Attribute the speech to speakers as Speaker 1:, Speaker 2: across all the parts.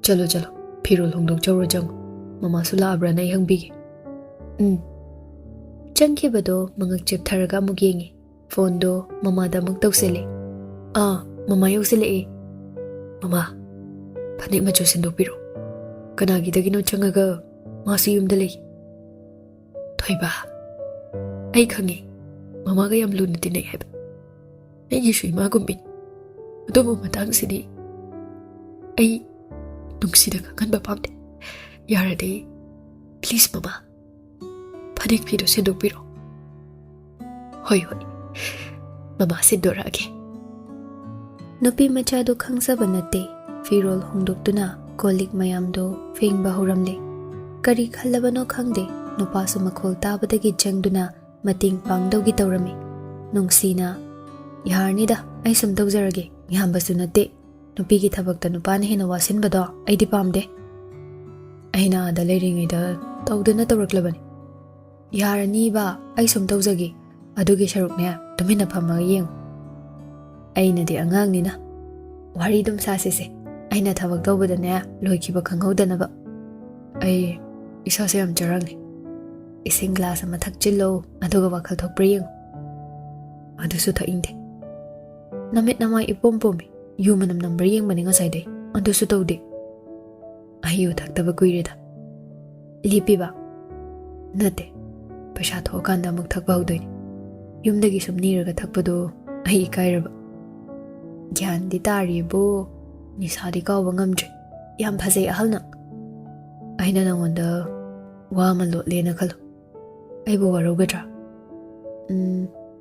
Speaker 1: Chalo chalo, Firol hongdok chawro jang. Mama sula abra na yang bigi. Chang ki bado mangak chip tharaga mugengi. Phone do mama da muk tawsele. Mama yawsele e. Mama, panik macho sindok piro. Kanagi dagino changaga masu yumdale. Thoiba. Ay khangi. Mama ga yam luna tinay heba. Ay gishu ima gumbin. Adobo matang sini. Ay nungsida ka kan bapamde. Yara de. Please mama. Panik piro sindok piro. Hoy hoy. Mama sindora ake. Nupi machado khangsaba nate. Firol hongdoktuna kolik mayamdo fengba horamle. Kari khallabano khangde. Nupasu makhol tabadagi changduna mating pangdawgi tawrami. Nungsina. Yarnida ay sum tawjarage. Yambasu nate. Nupi ki thabakta nupana hena wasinbado ay di pamde. Aina ada leiringida tawduna tawraklabani. Yarani ba ay sum tawjagi. Adugi sharukne tumina phamaga yeng. Aina di angang nina. Wari dum sasese. Aina thabak tawbadane loikiba khanghodanaba. Ay isa se am charangni. Ising glass ama thakchillo aduga WakhaL Turi yeng. Adusu thainde. Namit namai ipompomi. Yumanam number yeng mani ngasai de. Adusu tawde. Ayu thaktaba kuirida. Lipi ba. Nate. Pasha thokanda muk thakba haudoini. Yumdagi sum niraga thakpado ay ikairaba. Gyan di taribo. Nisadi kawba ngamdre. Yam phasay ahalna. Aina nangwanda wama lotlena khalo. Aibo waraugadra.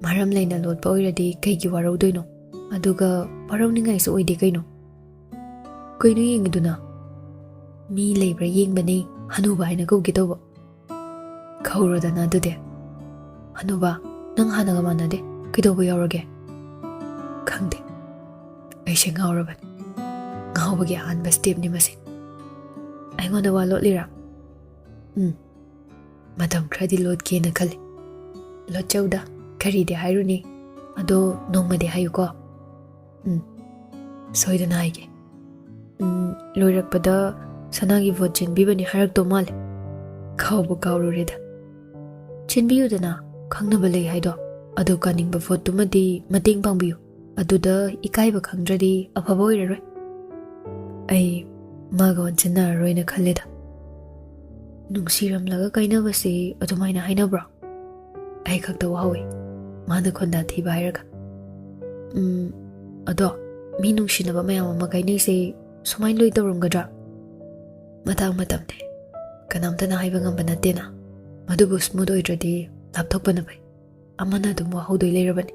Speaker 1: Maram laina lotpa oiradi kaigi waraudoino. Aduga warauningai sa oide kaino. Kaino yengiduna. Mi labra yengbani hanuba haina kawgitoba. Kaurodana adude. Hanuba nang hanaga manade kidoba yaurage. Khangde. Aishe ngauraban. Ngaubagi ahanba step ni masi. Aingonda wa lotlira. Madam kradi lot kena khali. Lot chawda kari de hairuni. Ado nongma de hayuko. Soidana haige. Loirakpada sanagi vote chinbibani harakto male. Kaubu kaururida. Chinbiyudana khangnaba lei haido. Ado kaningba vote tumadi mating pangbiyu. Aduda ikaiba khangradi afaba oiraroi. Ay maga wanchana roina khalida. Nungsiramlaga kainabasi adumaina hainabra. Ay khakta wahawi. Mada khonda thiba hairaga. Ado mi nungsinaba mayam ama kainase sumain loi tawramgadra. Matang matamde. Kanamtana haiba ngamba natena. Madubu smooth oidradi lapthokpana bai. Amana dum wahaudoi leirabani.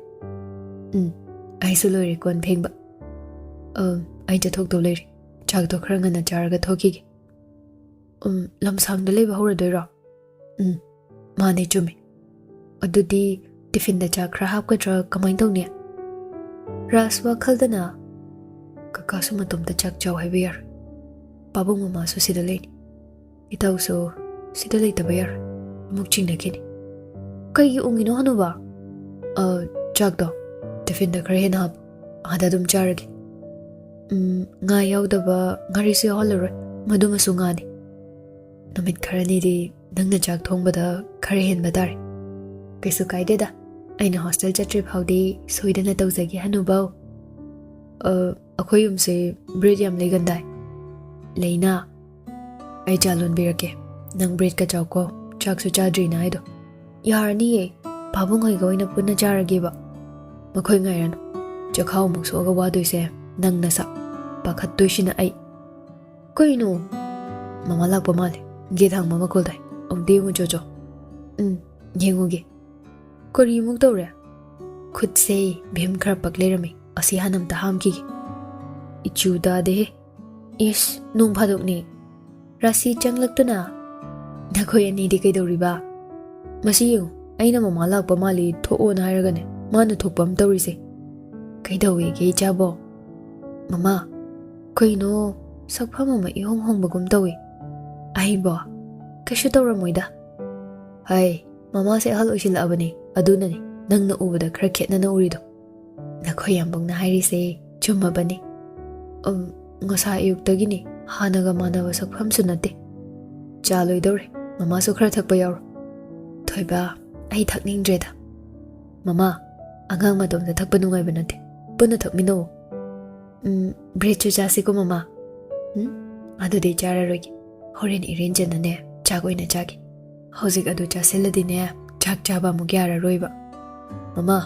Speaker 1: Aisu loire kon phengba. Ai chathokdo leiri. Chakdo khara ngana charaga thokige. Lamsangda leiba horadoira. Mane chumi. Adudi tiffin da chak khara hapkadra kamain tawne. Ras wakhaldana kakasu matumda chak chaw haiba yar. Babung mama su sida leini. Itaw so sida leitaba yar. Amuk chingnakini. Kaigi ungino hanuba? Chakdo tiffin da khara hena hap. Ada dum charage. Nga yaudaba ngarisu yawalaroi. Madumasu ngani. Namit kharani di nangna chak thongbada khara henba tare. Kaisu kaideda. Aina hostel chatrip haudi soidana tawzagi hanubao. Akhoi yumse bread yam legandai. Leina. Ai chalon birake. Nang bread ka chawko. Chak su chadri na aido. Yarani ye. Babung hoi goina punna charageba. Makhoi ngairano. Chakhao muksoga wadoise. Nang nasa. Pakhat tuishina ay. Kaino. Mama lakpa mali. Githang mama koldai. Omdi mo jojo. Yenguge. Kori muk tawre. Khutse bhim khar paklerami. Asi hanam taham ki. Ichu da de. Is nung phadok ni. Rasi changlaktuna. Nakhoi ani di kaidawriba. Masi yengu. Aina mama lakpa mali tho'o na hairagane. Manu thokpam tawrise. Kaidawi ge chabo. Mama. Kaino sakpa mama ihong hong bagum tawi. Ay ba? Kasyo tawramoida. Hay, mama se ahal ushila abani. Aduna ni, nang naubada kraket na naurido. Nakoy yambong na hairi se chumma bani. Ngasa ayuk tagi ni, ꯍꯥꯟꯅꯒ ꯃꯥꯟꯅꯕ ꯁꯛꯐꯝꯁꯨ ꯅꯠꯇꯦ ꯆꯥ ꯂꯣꯏꯗꯧꯔꯦ ꯃꯃꯥꯁꯨ ꯈꯔ ꯊꯛꯄ ꯌꯥꯎꯔꯣ ꯊꯣꯏꯕ ꯑꯩ ꯊꯛꯅꯤꯡꯗ꯭ꯔꯦꯗ ꯃꯃꯥ ꯑꯉꯥꯡ ꯃꯇꯝꯗ ꯊꯛꯄ ꯅꯨꯡꯉꯥꯏꯕ ꯅꯠꯇꯦ ꯄꯨꯟꯅ ꯊꯛꯃꯤꯟꯅꯧ ꯕ꯭ꯔꯦꯗꯁꯨ ꯆꯥꯁꯤꯀꯣ ꯃꯃꯥ ꯑꯗꯨꯗꯤ ꯆꯥꯔꯔꯣꯏꯒꯦ ꯍꯣꯔꯦꯟ ꯏꯔꯦꯟꯖꯅꯅꯦ ꯆꯥꯛ ꯑꯣꯏꯅ ꯆꯥꯒꯦ ꯍꯧꯖꯤꯛ ꯑꯗꯨ ꯆꯥꯁꯤꯜꯂꯗꯤꯅꯦ ꯆꯥꯛ ꯆꯥꯕ ꯑꯃꯨꯛ ꯌꯥꯔꯔꯣꯏꯕ ꯃꯃꯥ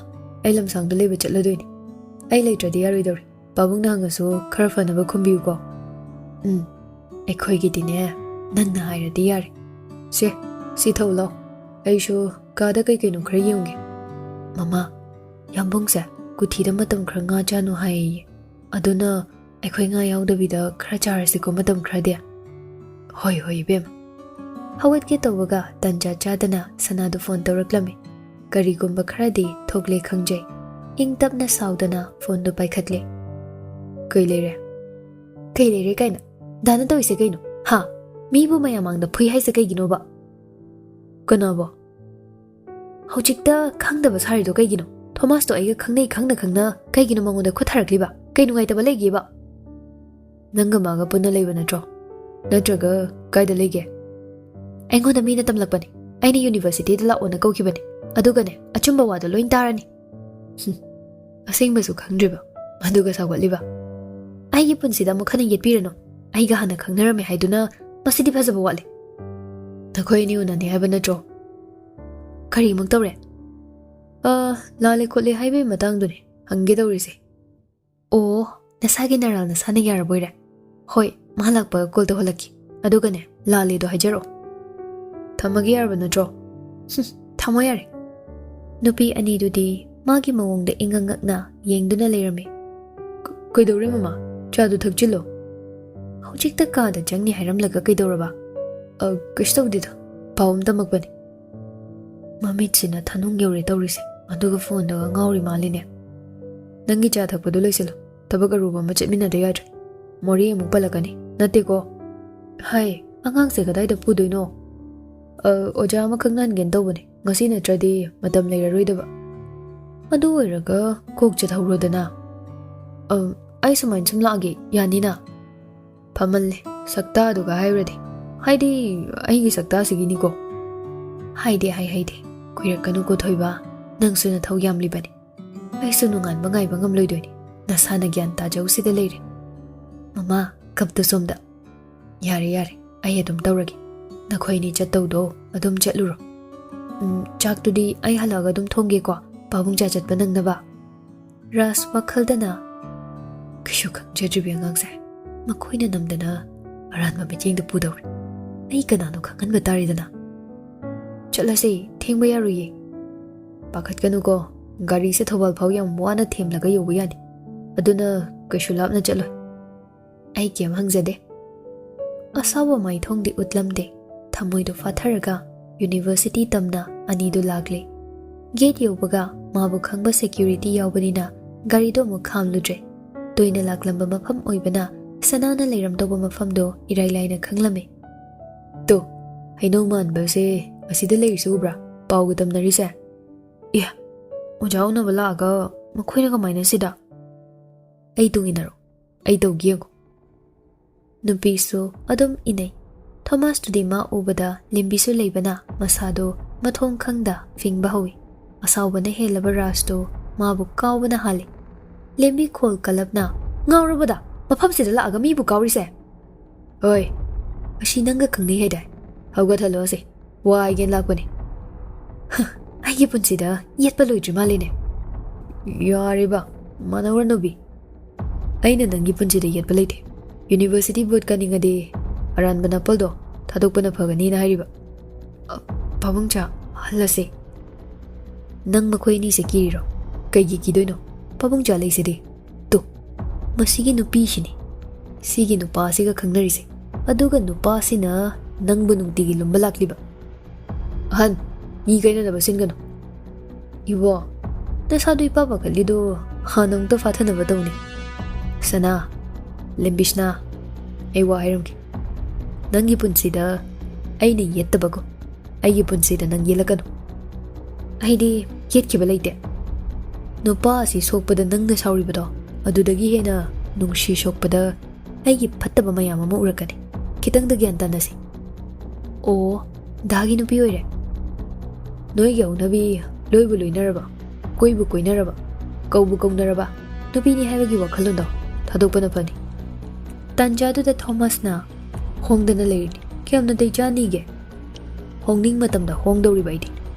Speaker 1: ꯑꯩ ꯂꯝꯁꯥꯡꯗ ꯂꯩꯕ ꯆꯠꯂꯗꯣꯏꯅꯤ ꯑꯩ ꯂꯩꯇ꯭ꯔꯗꯤ ꯌꯥꯔꯣꯏꯗꯧꯔꯤ ꯄꯥꯕꯨꯡꯅ ꯍꯪꯉꯁꯨ ꯈꯔ ꯐꯅꯕ ꯈꯨꯝꯕꯤꯌꯨꯀꯣ ꯑꯩꯈꯣꯏꯒꯤꯗꯤꯅꯦ ꯅꯪꯅ ꯍꯥꯏꯔꯗꯤ ꯌꯥꯔꯦ ꯁꯤ ꯊꯧ ꯂꯥꯎ ꯑꯩꯁꯨ ꯀꯥꯗ ꯀꯩꯀꯩꯅꯣ ꯈꯔ ꯌꯦꯡꯒꯦ ꯃꯃꯥ ꯌꯥꯝꯕꯨꯡꯁꯦ ꯀꯨꯊꯤꯗ ꯃꯇꯝ ꯈꯔ ꯉꯥ ꯆꯥꯅꯨ ꯍꯥꯏꯌꯦ ꯑꯗꯨꯅ ꯑꯩꯈꯣꯏ ꯉꯥ ꯌꯥꯎꯗꯕꯤꯗ ꯈꯔ ꯆꯥꯔꯁꯤꯀꯣ ꯃꯇꯝ ꯈꯔꯗꯤ ꯍꯣꯏ ꯏꯕꯦꯝ ꯍꯧꯒꯠꯀꯦ ꯇꯧꯕꯒ ꯇꯟꯖꯥ ꯆꯥꯗꯅ ꯁꯅꯥꯗꯨ ꯐꯣꯟ ꯇꯧꯔꯛꯂꯝꯃꯤ ꯀꯔꯤꯒꯨꯝꯕ ꯈꯔꯗꯤ ꯊꯣꯛꯂꯦ ꯈꯪꯖꯩ ꯏꯪ ꯇꯞꯅ ꯁꯥꯎꯗꯅ ꯐꯣꯟꯗꯨ ꯄꯥꯏꯈꯠꯂꯦ ꯀꯩ ꯂꯩꯔꯦ ꯀꯥꯏꯅ ꯗꯥꯅ ꯇꯧꯔꯤꯁꯦ ꯀꯩꯅꯣ ꯍꯥ ꯃꯤꯕꯨ ꯃꯌꯥꯝꯃꯥꯡꯗ ꯐꯨꯏ ꯍꯥꯏꯁꯦ ꯀꯩꯒꯤꯅꯣꯕ ꯀꯅꯥꯕꯣ ꯍꯧꯖꯤꯛꯇ ꯈꯪꯗꯕ ꯁꯥꯔꯤꯗꯣ ꯀꯩꯒꯤꯅꯣ ꯊꯣꯃꯥꯁꯇꯣ ꯑꯩꯒ ꯈꯪꯅꯩ ꯈꯪꯅ ꯀꯩꯒꯤꯅꯣ ꯃꯉꯣꯟꯗ ꯈꯨꯠ ꯊꯥꯔꯛꯂꯤꯕ ꯀꯩ ꯅꯨꯡꯉꯥꯏꯇꯕ ꯂꯩꯒꯦꯕ ꯅꯪꯒ ꯃꯥꯒ ꯄꯨꯟꯅ ꯂꯩꯕ ꯅꯠꯇ꯭ꯔꯣ ꯅꯠꯇ꯭ꯔꯒ ꯀꯥꯏꯗ ꯂꯩꯒꯦ ꯑꯩꯉꯣꯟꯗ ꯃꯤꯅ ꯇꯝꯂꯛꯄꯅꯤ ꯑꯩꯅ ꯌꯨꯅꯤꯚꯔꯁꯤꯇꯤꯗ ꯂꯥꯛꯑꯣꯅ ꯀꯧꯈꯤꯕꯅꯤ ꯑꯗꯨꯒꯅꯦ ꯑꯆꯨꯝꯕ ꯋꯥꯗꯣ ꯂꯣꯏ ꯇꯥꯔꯅꯤ ꯑꯁꯦꯡꯕꯁꯨ ꯈꯪꯗ꯭ꯔꯤꯕ ꯑꯗꯨꯒ ꯁꯥꯎꯒꯠꯂꯤꯕ ꯑꯩꯒꯤ ꯄꯨꯟꯁꯤꯗ ꯑꯃꯨꯛ ꯍꯟꯅ ꯌꯦꯠꯄꯤꯔꯅꯨ ꯑꯩꯒ ꯍꯥꯟꯅ ꯈꯪꯅꯔꯝꯃꯦ ꯍꯥꯏꯗꯨꯅ ꯃꯁꯤꯗꯤ ꯐꯖꯕ ꯋꯥꯠꯂꯤ ꯅꯈꯣꯏ ꯑꯅꯤ ꯎꯅꯅꯤ ꯍꯥꯏꯕ ꯅꯠꯇ꯭ꯔꯣ ꯀꯔꯤꯃꯨꯛ ꯇꯧꯔꯦ ꯂꯥꯜꯂꯦ ꯈꯣꯠꯂꯦ ꯍꯥꯏꯕꯒꯤ ꯃꯇꯥꯡꯗꯨꯅꯦ ꯍꯪꯒꯦ ꯇꯧꯔꯤꯁꯦ ꯑꯣ ꯅꯁꯥꯒꯤ ꯅꯔꯥꯜ ꯅꯁꯥꯅ ꯌꯥꯔꯕꯣꯏꯔꯦ ꯍꯣꯏ ꯃꯥ ꯂꯥꯛꯄꯒ ꯀꯣꯜ ꯇꯧꯍꯜꯂꯛꯈꯤ ꯑꯗꯨꯒꯅꯦ ꯂꯥꯜꯂꯦꯗꯣ ꯍꯥꯏꯖꯔꯛꯑꯣ ꯊꯝꯃꯒꯦ ꯌꯥꯔꯕ ꯅꯠꯇ꯭ꯔꯣ ꯊꯝꯃꯣ ꯌꯥꯔꯦ ꯅꯨꯄꯤ ꯑꯅꯤꯗꯨꯗꯤ ꯃꯥꯒꯤ ꯃꯑꯣꯡꯗ ꯏꯉꯛꯉꯛꯅ ꯌꯦꯡꯗꯨꯅ ꯂꯩꯔꯝꯃꯤ ꯀꯩꯗꯧꯔꯦ ꯃꯃꯥ ꯆꯥꯗꯨ ꯊꯛꯆꯤꯜꯂꯣ ꯍꯧꯖꯤꯛꯇ ꯀꯥꯗ ꯆꯪꯅꯤ ꯍꯥꯏꯔꯝꯂꯒ ꯀꯩꯗꯧꯔꯕ ꯀꯩꯁꯨ ꯇꯧꯗꯦꯗ ꯄꯥꯎ ꯑꯃ ꯇꯝꯃꯛꯄꯅꯤ ꯃꯃꯤꯠꯁꯤꯅ ꯊꯅꯨꯡ ꯌꯧꯔꯦ ꯇꯧꯔꯤꯁꯦ ꯑꯗꯨꯒ ꯐꯣꯟꯗꯒ ꯉꯥꯎꯔꯤ ꯃꯥꯜꯂꯤꯅꯦ ꯅꯪꯒꯤ ꯆꯥ ꯊꯛꯄꯗꯣ ꯂꯣꯏꯁꯤꯜꯂꯣ ꯊꯕꯛ ꯑꯔꯨꯕ ꯑꯃ ꯆꯠꯃꯤꯟꯅꯗ ꯌꯥꯗ꯭ꯔꯦ ꯃꯣꯔꯦ ꯑꯃꯨꯛ ꯄꯜꯂꯛꯀꯅꯤ ꯅꯠꯇꯦꯀꯣ ꯍꯥꯏ ꯑꯉꯥꯡꯁꯦ ꯀꯗꯥꯏꯗ ꯄꯨꯗꯣꯏꯅꯣ ꯑꯣꯖꯥ ꯑꯃ ꯈꯪꯅꯍꯟꯒꯦꯅ ꯇꯧꯕꯅꯦ ꯉꯁꯤ ꯅꯠꯇ꯭ꯔꯗꯤ ꯃꯇꯝ ꯂꯩꯔꯔꯣꯏꯗꯕ ꯑꯗꯨ ꯑꯣꯏꯔꯒ ꯀꯣꯛ ꯆꯠꯍꯧꯔꯣꯗꯅ ꯑꯩ ꯁꯨꯃꯥꯏꯅ ꯁꯨꯝ ꯂꯥꯛꯑꯒꯦ ꯌꯥꯅꯤꯅ ꯐꯃꯜꯂꯦ ꯁꯛꯇꯥꯗꯨꯒ ꯍꯥꯏꯔꯨꯔꯗꯤ ꯍꯥꯏꯗꯤ ꯑꯩꯒꯤ ꯁꯛꯇꯥꯁꯤꯒꯤꯅꯤꯀꯣ ꯍꯩꯗꯦ ꯀꯨꯏꯔꯛꯀꯅꯨꯀꯣ ꯊꯣꯏꯕ ꯅꯪꯁꯨ ꯅꯊꯧ ꯌꯥꯝꯂꯤꯕꯅꯤ ꯑꯩꯁꯨ ꯅꯣꯡꯉꯥꯟꯕ ꯉꯥꯏꯕ ꯉꯝꯂꯣꯏꯗꯣꯏꯅꯤ ꯅꯁꯥꯅ ꯒ꯭ꯌꯥꯟ ꯇꯥꯖꯧꯁꯤꯗ ꯂꯩꯔꯦ ꯃꯃꯥ ꯀꯞꯇ ꯁꯣꯝꯗ ꯌꯥꯔꯦ ꯑꯩ ꯑꯗꯨꯝ ꯇꯧꯔꯒꯦ ꯅꯈꯣꯏ ꯑꯅꯤ ꯆꯠꯇꯧꯗꯣ ꯑꯗꯨꯝ ꯆꯠꯂꯨꯔꯣ ꯆꯥꯛꯇꯨꯗꯤ ꯑꯩ ꯍꯜꯂꯛꯑꯒ ꯑꯗꯨꯝ ꯊꯣꯡꯒꯦꯀꯣ ꯄꯥꯕꯨꯡ ꯆꯥ ꯆꯠꯄ ꯅꯪꯅꯕ ꯔꯥꯖ ꯋꯥꯈꯜꯗꯅ ꯀꯩꯁꯨ ꯈꯪꯖꯗ꯭ꯔꯤꯕ ꯑꯉꯥꯡꯁꯦ ꯃꯈꯣꯏꯅ ꯅꯝꯗꯅ ꯑꯔꯥꯟꯕ ꯃꯤꯠꯌꯦꯡꯗ ꯄꯨꯗꯧꯔꯦ ꯑꯩ ꯀꯅꯥꯅꯣ ꯈꯪꯍꯟꯕ ꯇꯥꯔꯦꯗꯅ ꯆꯠꯂꯁꯤ ꯊꯦꯡꯕ ꯌꯥꯔꯣꯏꯌꯦ ꯄꯥꯈꯠꯀꯅꯨꯀꯣ ꯒꯥꯔꯤꯁꯦ ꯊꯧꯕꯥꯜ ꯐꯥꯎ ꯌꯥꯝ ꯋꯥꯅ ꯊꯦꯝꯂꯒ ꯌꯧꯕ ꯌꯥꯅꯤ ꯑꯗꯨꯅ ꯀꯩꯁꯨ ꯂꯥꯞꯅ ꯆꯠꯂꯣꯏ ꯑꯩ ꯀꯩꯝ ꯍꯪꯖꯗꯦ ꯑꯁꯥꯎꯕ ꯃꯥꯏꯊꯣꯡꯗꯤ ꯎꯠꯂꯝꯗꯦ ꯊꯃꯣꯏꯗꯨ ꯐꯥꯊꯔꯒ ꯌꯨꯅꯤꯚꯔꯁꯤꯇꯤ ꯇꯝꯅ ꯑꯅꯤꯗꯨ ꯂꯥꯛꯂꯦ ꯒꯦꯠ ꯌꯧꯕꯒ ꯃꯥꯕꯨ ꯈꯪꯕ ꯁꯦꯀ꯭ꯌꯨꯔꯤꯇꯤ ꯌꯥꯎꯕꯅꯤꯅ ꯒꯥꯔꯤꯗꯣ ꯑꯃꯨꯛ ꯈꯥꯝꯂꯨꯗ꯭ꯔꯦ ꯇꯣꯏꯅ ꯂꯥꯛꯂꯝꯕ ꯃꯐꯝ ꯑꯣꯏꯕꯅ ꯁꯅꯥꯅ ꯂꯩꯔꯝꯗꯧꯕ ꯃꯐꯝꯗꯣ ꯏꯔꯥꯏ ꯂꯥꯏꯅ ꯈꯪꯂꯝꯃꯤ ꯇꯣ ꯍꯩꯅꯧ ꯃꯥꯟꯕꯁꯦ ꯑꯁꯤꯗ ꯂꯩꯔꯤꯁꯦ ꯎꯕ꯭ꯔꯥ ꯄꯥꯎꯒ ꯇꯝꯅꯔꯤꯁꯦ ꯑꯣꯖꯥ ꯎꯅꯕ ꯂꯥꯛꯑꯒ ꯃꯈꯣꯏꯅ ꯀꯃꯥꯏꯅ ꯁꯤꯗ ꯑꯩ ꯇꯨꯡ ꯏꯟꯅꯔꯣ ꯑꯩ ꯇꯧꯒꯦ ꯌꯦꯡꯉꯣ ꯅꯨꯄꯤꯁꯨ ꯑꯗꯨꯝ ꯏꯅꯩ ꯊꯣꯃꯥꯁꯇꯨꯗꯤ ꯃꯥ ꯎꯕꯗ ꯂꯦꯝꯕꯤꯁꯨ ꯂꯩꯕꯅ ꯃꯁꯥꯗꯣ ꯃꯊꯣꯡ ꯈꯪꯗ ꯐꯤꯡꯕ ꯍꯧꯏ ꯑꯁꯥꯎꯕꯅ ꯍꯦꯜꯂꯕ ꯔꯥꯖꯇꯣ ꯃꯥꯕꯨ ꯀꯥꯎꯕꯅ ꯍꯥꯜꯂꯤ ꯂꯦꯝꯕꯤ ꯈꯣꯜ ꯀꯜꯂꯞꯅ ꯉꯥꯎꯔꯕꯗ ꯃꯐꯝꯁꯤꯗ ꯂꯥꯛꯑꯒ ꯃꯤꯕꯨ ꯀꯥꯎꯔꯤꯁꯦ ꯍꯣꯏ ꯑꯁꯤ ꯅꯪꯒ ꯈꯪꯅꯩ ꯍꯥꯏꯗꯥꯏ ꯍꯧꯒꯠꯍꯜꯂꯣ ꯑꯁꯦ ꯋꯥ ꯍꯥꯏꯒꯦꯅ ꯂꯥꯛꯄꯅꯤ ꯑꯩꯒꯤ ꯄꯨꯟꯁꯤꯗ ꯌꯦꯠꯄ ꯂꯣꯏꯗ꯭ꯔꯤ ꯃꯥꯜꯂꯤꯅꯦ ꯌꯥꯔꯤꯕ ꯃꯥꯅꯧꯔꯅꯨꯕꯤ ꯑꯩꯅ ꯅꯪꯒꯤ ꯄꯨꯟꯁꯤꯗ ꯌꯦꯠꯄ ꯂꯩꯇꯦ ꯌꯨꯅꯤꯚꯔꯁꯤꯇꯤ ꯕꯣꯠ ꯀꯥꯅꯤꯡꯉꯗꯤ ꯑꯔꯥꯟꯕ ꯅꯄꯜꯗꯣ ꯊꯥꯗꯣꯛꯄꯅ ꯐꯒꯅꯤꯅ ꯍꯥꯏꯔꯤꯕ ꯄꯥꯕꯨꯡꯆꯥ ꯍꯜꯂꯁꯦ ꯅꯪ ꯃꯈꯣꯏ ꯑꯅꯤꯁꯦ ꯀꯤꯔꯤꯔꯣ ꯀꯩꯒꯤ ꯀꯤꯗꯣꯏꯅꯣ ꯄꯥꯕꯨꯡꯆꯥ ꯂꯩꯁꯤꯗꯤ ꯇꯣ ꯃꯁꯤꯒꯤ ꯅꯨꯄꯤꯁꯤꯅꯤ ꯁꯤꯒꯤ ꯅꯨꯄꯥꯁꯤꯒ ꯈꯪꯅꯔꯤꯁꯦ ꯑꯗꯨꯒ ꯅꯨꯄꯥꯁꯤꯅ ꯅꯪꯕꯨ ꯅꯨꯡꯇꯤꯒꯤ ꯂꯨꯝꯕ ꯂꯥꯛꯂꯤꯕ ꯑꯍꯟ ꯃꯤ ꯀꯩꯅꯗꯕ ꯁꯤꯟꯒꯅꯨ ꯏꯕꯣ ꯅꯁꯥꯗꯨ ꯏꯄꯥ ꯄꯥꯈꯠꯂꯤꯗꯣ ꯍꯥꯟꯅ ꯑꯃꯨꯛꯇ ꯐꯥꯊꯅꯕ ꯇꯧꯅꯤ ꯁꯅꯥ ꯂꯦꯝꯕꯤꯁꯅꯥ ꯑꯩ ꯋꯥ ꯍꯥꯏꯔꯝꯒꯦ ꯅꯪꯒꯤ ꯄꯨꯟꯁꯤꯗ ꯑꯩꯅ ꯌꯦꯠꯇꯕꯀꯣ ꯑꯩꯒꯤ ꯄꯨꯟꯁꯤꯗ ꯅꯪ ꯌꯦꯠꯂꯛꯀꯅꯨ ꯑꯩꯗꯤ ꯌꯦꯠꯈꯤꯕ ꯂꯩꯇꯦ ꯅꯨꯄꯥ ꯑꯁꯤ ꯁꯣꯛꯄꯗ ꯅꯪꯅ ꯁꯥꯎꯔꯤꯕꯗꯣ ꯑꯗꯨꯗꯒꯤ ꯍꯦꯟꯅ ꯅꯨꯡꯁꯤ ꯁꯣꯛꯄꯗ ꯑꯩꯒꯤ ꯐꯠꯇꯕ ꯃꯌꯥꯝ ꯑꯃ ꯎꯔꯛꯀꯅꯤ ꯈꯤꯇꯪꯗ ꯒ꯭ꯌꯥꯟ ꯇꯥꯅꯁꯤ ꯑꯣ ꯗꯥꯒꯤ ꯅꯨꯄꯤ ꯑꯣꯏꯔꯦ ꯅꯣꯏꯒꯤ ꯍꯧꯅꯕꯤ ꯂꯣꯏꯕꯨ ꯂꯣꯏꯅꯔꯕ ꯀꯣꯏꯕꯨ ꯀꯣꯏꯅꯔꯕ ꯀꯧꯕꯨ ꯀꯧꯅꯔꯕ ꯅꯨꯄꯤꯅꯤ ꯍꯥꯏꯕꯒꯤ ꯋꯥꯈꯜꯂꯣꯟꯗꯣ ꯊꯥꯗꯣꯛꯄꯅ ꯐꯅꯤ ꯇꯥꯟꯖꯥꯗꯨꯗ ꯊꯣꯃꯥꯁꯅ ꯍꯣꯡꯗꯅ ꯂꯩꯔꯤꯅꯤ ꯀꯌꯥꯝ ꯅꯥꯇꯩ ꯆꯥꯅꯤꯒꯦ ꯍꯣꯡꯅꯤꯡ ꯃꯇꯝꯗ ꯍꯣꯡꯗꯧꯔꯤꯕ ꯑꯩꯗꯤ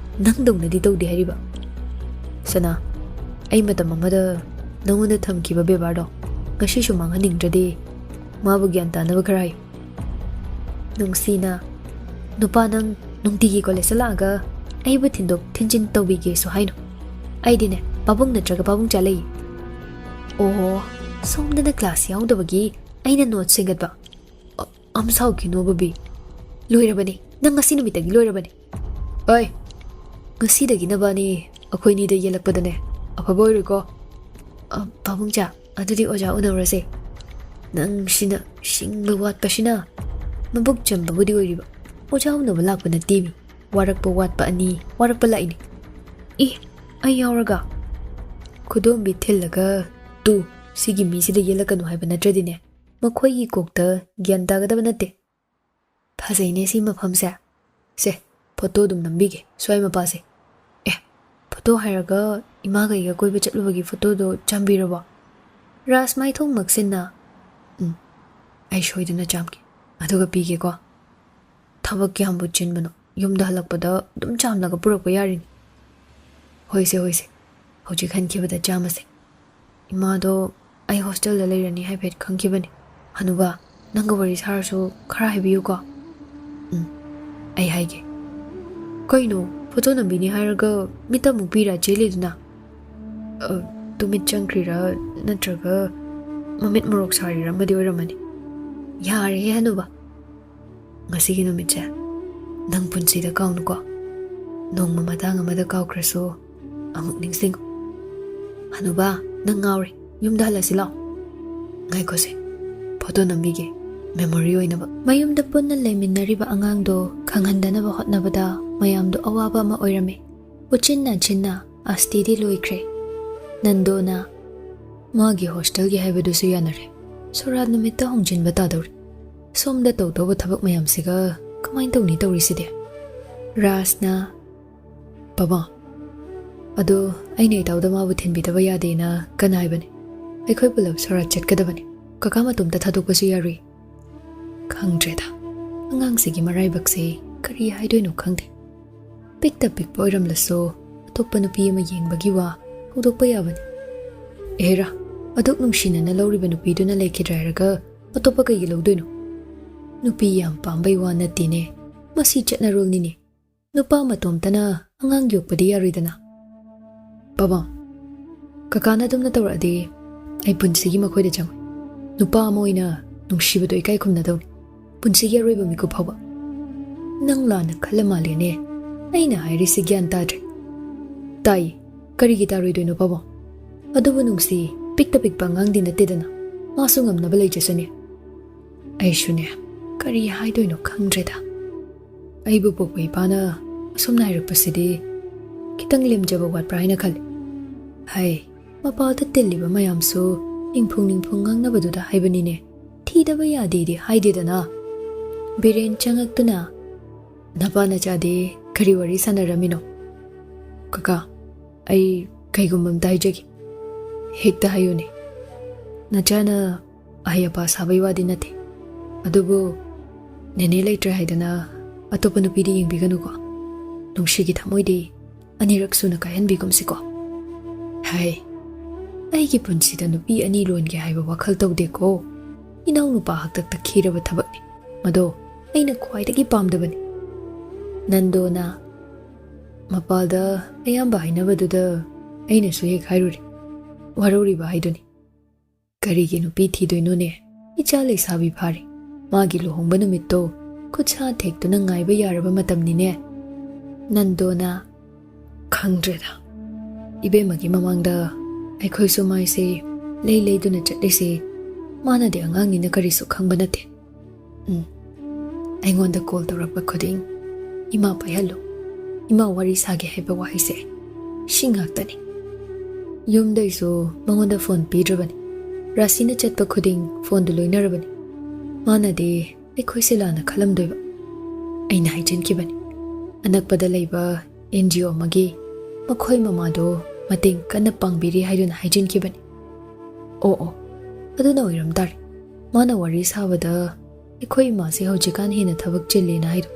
Speaker 1: ꯅꯪꯗꯧꯅꯗꯤ ꯇꯧꯗꯦ ꯍꯥꯏꯔꯤꯕ ꯁꯅꯥ ꯑꯩ ꯃꯇꯝ ꯑꯃꯗ ꯅꯪꯉꯣꯟꯗ ꯊꯝꯈꯤꯕ ꯕꯦꯕꯥꯔꯗꯣ ꯉꯁꯤꯁꯨ ꯃꯥꯡꯍꯟꯅꯤꯡꯗ꯭ꯔꯗꯤ ꯃꯥꯕꯨ ꯒ꯭ꯌꯥꯟ ꯇꯥꯅꯕ ꯈꯔ ꯍꯥꯏꯌꯨ ꯅꯨꯡꯁꯤꯅ ꯅꯨꯄꯥ ꯅꯪ ꯅꯨꯡꯇꯤꯒꯤ ꯀꯣꯂꯦꯖꯇ ꯂꯥꯛꯑꯒ ꯑꯩꯕꯨ ꯊꯤꯟꯗꯣꯛ ꯊꯤꯟꯖꯤꯟ ꯇꯧꯕꯤꯒꯦꯁꯨ ꯍꯥꯏꯅꯣ ꯑꯩꯗꯤꯅꯦ ꯄꯥꯕꯨꯡ ꯅꯠꯇ꯭ꯔꯒ ꯄꯥꯕꯨꯡꯆꯥ ꯂꯩꯌꯦ ꯑꯣ ꯁꯣꯝꯗꯅ ꯀ꯭ꯂꯥꯁ ꯌꯥꯎꯗꯕꯒꯤ ꯑꯩꯅ ꯅꯣꯠ ꯁꯦꯝꯒꯠꯄ ꯑꯝ ꯁꯥꯎꯈꯤꯅꯣ ꯕꯕꯤ ꯂꯣꯏꯔꯕꯅꯤ ꯅꯪ ꯉꯁꯤ ꯅꯨꯃꯤꯠꯇꯒꯤ ꯂꯣꯏꯔꯕꯅꯤ ꯑꯣꯏ ꯉꯁꯤꯗꯒꯤ ꯅꯕꯥꯅꯤ ꯑꯩꯈꯣꯏꯅꯤꯗ ꯌꯦꯜꯂꯛꯄꯗꯅꯦ ꯑꯐꯕ ꯑꯣꯏꯔꯣꯏꯀꯣ ꯄꯥꯕꯨꯡꯆꯥ ꯑꯗꯨꯗꯤ ꯑꯣꯖꯥ ꯎꯅꯔꯁꯦ ꯅꯪ ꯁꯤꯅ ꯁꯤꯡꯕ ꯋꯥꯠꯄꯁꯤꯅ ꯃꯕꯨꯛ ꯆꯝꯕꯕꯨꯗꯤ ꯑꯣꯏꯔꯤꯕ ꯑꯣꯖꯥ ꯎꯅꯕ ꯂꯥꯛꯄ ꯅꯠꯇꯦꯃꯤ ꯋꯥꯔꯛꯄ ꯋꯥꯠꯄ ꯑꯅꯤ ꯋꯥꯔꯛꯄ ꯂꯥꯛꯏꯅꯤ ꯏ ꯑꯩ ꯌꯥꯎꯔꯒ ꯈꯨꯗꯣꯝꯕꯤ ꯊꯤꯜꯂꯒ ꯇꯨ ꯁꯤꯒꯤ ꯃꯤꯁꯤꯗ ꯌꯦꯜꯂꯛꯀꯅꯨ ꯍꯥꯏꯕ ꯅꯠꯇ꯭ꯔꯗꯤꯅꯦ ꯃꯈꯣꯏꯒꯤ ꯀꯣꯛꯇ ꯒ꯭ꯌꯥꯟ ꯇꯥꯒꯗꯕ ꯅꯠꯇꯦ ꯐꯖꯩꯅꯦ ꯁꯤ ꯃꯐꯝꯁꯦ ꯁꯦ ꯐꯣꯇꯣ ꯑꯗꯨꯝ ꯅꯝꯕꯤꯒꯦ ꯁ꯭ꯋꯥꯏ ꯃꯄꯥꯁꯦ ꯑꯦ ꯐꯣꯇꯣ ꯍꯥꯏꯔꯒ ꯏꯃꯥꯒ ꯑꯩꯒ ꯀꯣꯏꯕ ꯆꯠꯂꯨꯕꯒꯤ ꯐꯣꯇꯣꯗꯣ ꯆꯥꯝꯕꯤꯔꯕꯣ ꯔꯥꯁ ꯃꯥꯏꯊꯣꯡꯃꯛꯁꯤꯅ ꯑꯩ ꯁꯣꯏꯗꯅ ꯆꯥꯝꯒꯦ ꯑꯗꯨꯒ ꯄꯤꯒꯦꯀꯣ ꯊꯕꯛ ꯀꯌꯥꯝꯕꯨ ꯆꯤꯟꯕꯅꯣ ꯌꯨꯝꯗ ꯍꯜꯂꯛꯄꯗ ꯑꯗꯨꯝ ꯆꯥꯝꯂꯒ ꯄꯨꯔꯛꯄ ꯌꯥꯔꯤꯅꯤ ꯍꯣꯏꯁꯦ ꯍꯣꯏꯁꯦ ꯍꯧꯖꯤꯛ ꯍꯟꯈꯤꯕꯗ ꯆꯥꯝꯃꯁꯦ ꯏꯃꯥꯗꯣ ꯑꯩ ꯍꯣꯁꯇꯦꯜꯗ ꯂꯩꯔꯅꯤ ꯍꯥꯏꯐꯦꯠ ꯈꯪꯈꯤꯕꯅꯤ ꯍꯅꯨꯕ ꯅꯪꯒ ꯋꯥꯔꯤ ꯁꯥꯔꯁꯨ ꯈꯔ ꯍꯥꯏꯕꯤꯌꯨꯀꯣ ꯑꯩ ꯍꯥꯏꯒꯦ ꯀꯩꯅꯣ ꯐꯣꯇꯣ ꯅꯝꯕꯤꯅꯤ ꯍꯥꯏꯔꯒ ꯃꯤꯠꯇ ꯑꯃꯨꯛ ꯄꯤꯔ ꯆꯦꯜꯂꯤꯗꯨꯅ ꯇꯨꯃꯤꯠ ꯆꯪꯈ꯭ꯔꯤꯔꯥ ꯅꯠꯇ꯭ꯔꯒ ꯃꯃꯤꯠ ꯃꯣꯔꯣꯛ ꯁꯥꯔꯤꯔꯥ ꯑꯃꯗꯤ ꯑꯣꯏꯔꯝꯃꯅꯤ ꯌꯥꯔꯦꯍꯦ ꯍꯅꯨꯕ ꯉꯁꯤꯒꯤ ꯅꯨꯃꯤꯠꯁꯦ ꯅꯪ ꯄꯨꯟꯁꯤꯗ ꯀꯥꯎꯅꯨꯀꯣ ꯅꯣꯡꯃ ꯃꯇꯥꯡ ꯑꯃꯗ ꯀꯥꯎꯈ꯭ꯔꯁꯨ ꯑꯃꯨꯛ ꯅꯤꯡꯁꯤꯡꯉꯨ ꯍꯅꯨꯕ ꯅꯪ ꯉꯥꯎꯔꯦ ꯌꯨꯝꯗ ꯍꯜꯂꯁꯤ ꯂꯥꯛꯑꯣ ꯉꯥꯏꯈꯣꯁꯦ ꯐꯣꯇꯣ ꯅꯝꯕꯤꯒꯦ ꯃꯦꯃꯣꯔꯤ ꯑꯣꯏꯅꯕ ꯃꯌꯨꯝꯗ ꯄꯨꯟꯅ ꯂꯩꯃꯤꯟꯅꯔꯤꯕ ꯑꯉꯥꯡꯗꯣ ꯈꯪꯍꯟꯗꯅꯕ ꯍꯣꯠꯅꯕꯗ ꯃꯌꯥꯝꯗꯣ ꯑꯋꯥꯕ ꯑꯃ ꯑꯣꯏꯔꯝꯃꯤ ꯎꯆꯤꯟ ꯅꯥꯆꯤꯟꯅ ꯑꯁꯇꯤꯗꯤ ꯂꯣꯏꯈ꯭ꯔꯦ ꯅꯟꯗꯣꯅ ꯃꯥꯒꯤ ꯍꯣꯁꯇꯦꯜꯒꯤ ꯍꯥꯏꯕꯗꯨꯁꯨ ꯌꯥꯅꯔꯦ ꯁꯣꯔꯥꯠ ꯅꯨꯃꯤꯠꯇ ꯍꯣꯡꯖꯤꯟꯕ ꯇꯥꯗꯧꯔꯤ ꯁꯣꯝꯗ ꯇꯧꯗꯧꯕ ꯊꯕꯛ ꯃꯌꯥꯝꯁꯤꯒ ꯀꯃꯥꯏꯅ ꯇꯧꯅꯤ ꯇꯧꯔꯤꯁꯤꯗꯤ ꯔꯥꯁꯅ ꯕꯕꯥ ꯑꯗꯣ ꯑꯩꯅ ꯏꯇꯥꯎꯗ ꯃꯥꯕꯨ ꯊꯤꯟꯕꯤꯗꯕ ꯌꯥꯗꯦꯅ ꯀꯅꯥ ꯍꯥꯏꯕꯅꯤ ꯑꯩꯈꯣꯏ ꯄꯨꯂꯞ ꯁꯣꯔꯥꯠ ꯆꯠꯀꯗꯕꯅꯤ ꯀꯀꯥ ꯃꯇꯣꯝꯇ ꯊꯥꯗꯣꯛꯄꯁꯨ ꯌꯥꯔꯨꯏ ꯈꯪꯗ꯭ꯔꯦꯗ ꯑꯉꯥꯡꯁꯤꯒꯤ ꯃꯔꯥꯏꯕꯛꯁꯦ ꯀꯔꯤ ꯍꯥꯏꯗꯣꯏꯅꯣ ꯈꯪꯗꯦ ꯄꯤꯛꯇ ꯄꯤꯛꯄ ꯑꯣꯏꯔꯝꯂꯁꯨ ꯑꯇꯣꯞꯄ ꯅꯨꯄꯤ ꯑꯃ ꯌꯦꯡꯕꯒꯤ ꯋꯥ ꯍꯧꯗꯣꯛꯄ ꯌꯥꯕꯅꯤ ꯑꯦꯔꯥ ꯑꯗꯨꯛ ꯅꯨꯡꯁꯤꯅꯅ ꯂꯧꯔꯤꯕ ꯅꯨꯄꯤꯗꯨꯅ ꯂꯩꯈꯤꯗ꯭ꯔꯦ ꯍꯥꯏꯔꯒ ꯑꯇꯣꯞꯄ ꯀꯩꯒꯤ ꯂꯧꯗꯣꯏꯅꯣ ꯅꯨꯄꯤ ꯌꯥꯝ ꯄꯥꯝꯕꯩ ꯋꯥ ꯅꯠꯇꯦꯅꯦ ꯃꯁꯤ ꯆꯠꯅꯔꯣꯜꯅꯤꯅꯦ ꯅꯨꯄꯥ ꯃꯇꯣꯝꯇꯅ ꯑꯉꯥꯡ ꯌꯣꯛꯄꯗꯤ ꯌꯥꯔꯣꯏꯗꯅ ꯕꯕꯥ ꯀꯀꯥꯅ ꯑꯗꯨꯝꯅ ꯇꯧꯔꯛꯑꯗꯤ ꯑꯩ ꯄꯨꯟꯁꯤꯒꯤ ꯃꯈꯣꯏꯗ ꯆꯪꯉꯣꯏ ꯅꯨꯄꯥ ꯑꯃ ꯑꯣꯏꯅ ꯅꯨꯡꯁꯤꯕꯗꯣ ꯏꯀꯥꯏ ꯈꯨꯝꯅꯗꯧꯅꯤ ꯄꯨꯟꯁꯤꯒꯤ ꯑꯔꯣꯏꯕ ꯃꯤꯀꯨꯞ ꯐꯥꯎꯕ ꯅꯪ ꯂꯥꯟꯅ ꯈꯜꯂ ꯃꯥꯜꯂꯦꯅꯦ ꯑꯩꯅ ꯍꯥꯏꯔꯤꯁꯤ ꯒ꯭ꯌꯥꯟ ꯇꯥꯗ꯭ꯔꯦ ꯇꯥꯏ ꯀꯔꯤꯒꯤ ꯇꯥꯔꯣꯏꯗꯣꯏꯅꯣ ꯕꯕꯥ ꯑꯗꯨꯕꯨ ꯅꯨꯡꯁꯤ ꯄꯤꯛꯇ ꯄꯤꯛꯄ ꯑꯉꯥꯡꯗꯤ ꯅꯠꯇꯦꯗꯅ ꯃꯥꯁꯨ ꯉꯝꯅꯕ ꯂꯩꯖꯁꯅꯤ ꯑꯩꯁꯨꯅꯦ ꯀꯔꯤ ꯍꯥꯏꯗꯣꯏꯅꯣ ꯈꯪꯗ꯭ꯔꯦꯗ ꯑꯩꯕꯨ ꯄꯣꯛꯄ ꯏꯄꯥꯅ ꯑꯁꯨꯝꯅ ꯍꯥꯏꯔꯛꯄꯁꯤꯗꯤ ꯈꯤꯇꯪ ꯂꯦꯝꯖꯕ ꯋꯥꯠꯄ꯭ꯔꯥ ꯍꯥꯏꯅ ꯈꯜꯂꯤ ꯍꯥꯏ ꯃꯄꯥꯗ ꯇꯤꯜꯂꯤꯕ ꯃꯌꯥꯝꯁꯨ ꯅꯤꯡꯐꯨꯡ ꯅꯤꯡꯐꯨꯡ ꯉꯥꯡꯅꯕꯗꯨꯗ ꯍꯥꯏꯕꯅꯤꯅꯦ ꯊꯤꯗꯕ ꯌꯥꯗꯦꯗꯤ ꯍꯥꯏꯗꯦꯗꯅ ꯕꯤꯔꯦꯟ ꯆꯪꯉꯛꯇꯨꯅ ꯅꯄꯥꯅꯆꯥꯗꯤ ꯀꯔꯤ ꯋꯥꯔꯤ ꯁꯥꯟꯅꯔꯝꯃꯤꯅꯣ ꯀꯀꯥ ꯑꯩ ꯀꯩꯒꯨꯝꯕ ꯑꯝꯇ ꯍꯥꯏꯖꯒꯦ ꯍꯦꯛꯇ ꯍꯥꯏꯌꯨꯅꯦ ꯅꯆꯥꯅ ꯑꯍꯩ ꯑꯄꯥ ꯁꯥꯕꯩ ꯋꯥꯗꯤ ꯅꯠꯇꯦ ꯑꯗꯨꯕꯨ ꯅꯦꯅꯦ ꯂꯩꯇ꯭ꯔꯦ ꯍꯥꯏꯗꯅ ꯑꯇꯣꯞꯄ ꯅꯨꯄꯤꯗꯤ ꯌꯦꯡꯕꯤꯒꯅꯨꯀꯣ ꯅꯨꯡꯁꯤꯒꯤ ꯊꯃꯣꯏꯗꯤ ꯑꯅꯤꯔꯛ ꯁꯨꯅ ꯀꯥꯏꯍꯟꯕꯤꯒꯨꯝꯁꯤꯀꯣ ꯍꯥꯏ ꯑꯩꯒꯤ ꯄꯨꯟꯁꯤꯗ ꯅꯨꯄꯤ ꯑꯅꯤ ꯂꯣꯟꯒꯦ ꯍꯥꯏꯕ ꯋꯥꯈꯜ ꯇꯧꯗꯦꯀꯣ ꯏꯅꯥꯎ ꯅꯨꯄꯥ ꯍꯥꯛꯇꯛꯇ ꯈꯤꯔꯕ ꯊꯕꯛꯅꯤ ꯃꯗꯣ ꯑꯩꯅ ꯈ꯭ꯋꯥꯏꯗꯒꯤ ꯄꯥꯝꯗꯕꯅꯤ ꯅꯟꯗꯣꯅ ꯃꯄꯥꯜꯗ ꯑꯌꯥꯝꯕ ꯍꯥꯏꯅꯕꯗꯨꯗ ꯑꯩꯅꯁꯨ ꯍꯦꯛ ꯍꯥꯏꯔꯨꯔꯦ ꯋꯥꯔꯧꯔꯤꯕ ꯍꯥꯏꯗꯨꯅꯤ ꯀꯔꯤꯒꯤ ꯅꯨꯄꯤ ꯊꯤꯗꯣꯏꯅꯣꯅꯦ ꯏꯆꯥ ꯂꯩꯁꯥꯕꯤ ꯐꯥꯔꯤ ꯃꯥꯒꯤ ꯂꯨꯍꯣꯡꯕ ꯅꯨꯃꯤꯠꯇꯣ ꯈꯨꯠꯁꯥ ꯊꯦꯛꯇꯨꯅ ꯉꯥꯏꯕ ꯌꯥꯔꯕ ꯃꯇꯝꯅꯤꯅꯦ ꯅꯟꯗꯣꯅ ꯈꯪꯗ꯭ꯔꯦꯗ ꯏꯕꯦꯝꯃꯒꯤ ꯃꯃꯥꯡꯗ ꯑꯩꯈꯣꯏꯁꯨ ꯃꯥꯏꯁꯦ ꯂꯩ ꯂꯩꯗꯨꯅ ꯆꯠꯂꯤꯁꯦ ꯃꯥꯅꯗꯤ ꯑꯉꯥꯡꯅꯤꯅ ꯀꯔꯤꯁꯨ ꯈꯪꯕ ꯅꯠꯇꯦ ꯑꯩꯉꯣꯟꯗ ꯀꯣꯜ ꯇꯧꯔꯛꯄ ꯈꯨꯗꯤꯡ ꯏꯃꯥ ꯄꯥꯏꯍꯜꯂꯨ ꯏꯃꯥ ꯋꯥꯔꯤ ꯁꯥꯒꯦ ꯍꯥꯏꯕ ꯋꯥꯍꯩꯁꯦ ꯁꯤ ꯉꯥꯛꯇꯅꯤ ꯌꯨꯝꯗꯩꯁꯨ ꯃꯉꯣꯟꯗ ꯐꯣꯟ ꯄꯤꯗ꯭ꯔꯕꯅꯤ ꯔꯥꯁꯤꯅ ꯆꯠꯄ ꯈꯨꯗꯤꯡ ꯐꯣꯟꯗꯨ ꯂꯣꯏꯅꯔꯕꯅꯤ ꯃꯥꯅꯗꯤ ꯑꯩꯈꯣꯏꯁꯦ ꯂꯥꯟꯅ ꯈꯜꯂꯝꯗꯣꯏꯕ ꯑꯩꯅ ꯍꯥꯏꯖꯤꯟꯈꯤꯕꯅꯤ ꯑꯅꯛꯄꯗ ꯂꯩꯕ NGO ꯑꯃꯒꯤ ꯃꯈꯣꯏ ꯃꯃꯥꯗꯣ ꯃꯇꯦꯡ ꯀꯟꯅ ꯄꯥꯡꯕꯤꯔꯤ ꯍꯥꯏꯗꯨꯅ ꯍꯥꯏꯖꯤꯟꯈꯤꯕꯅꯤ ꯑꯣ ꯑꯗꯨꯅ ꯑꯣꯏꯔꯝ ꯇꯥꯔꯦ ꯃꯥꯅ ꯋꯥꯔꯤ ꯁꯥꯕꯗ ꯑꯩꯈꯣꯏ ꯏꯃꯥꯁꯦ ꯍꯧꯖꯤꯛꯀꯥꯟ ꯍꯦꯟꯅ ꯊꯕꯛ ꯆꯤꯜꯂꯦꯅ ꯍꯥꯏꯗꯣ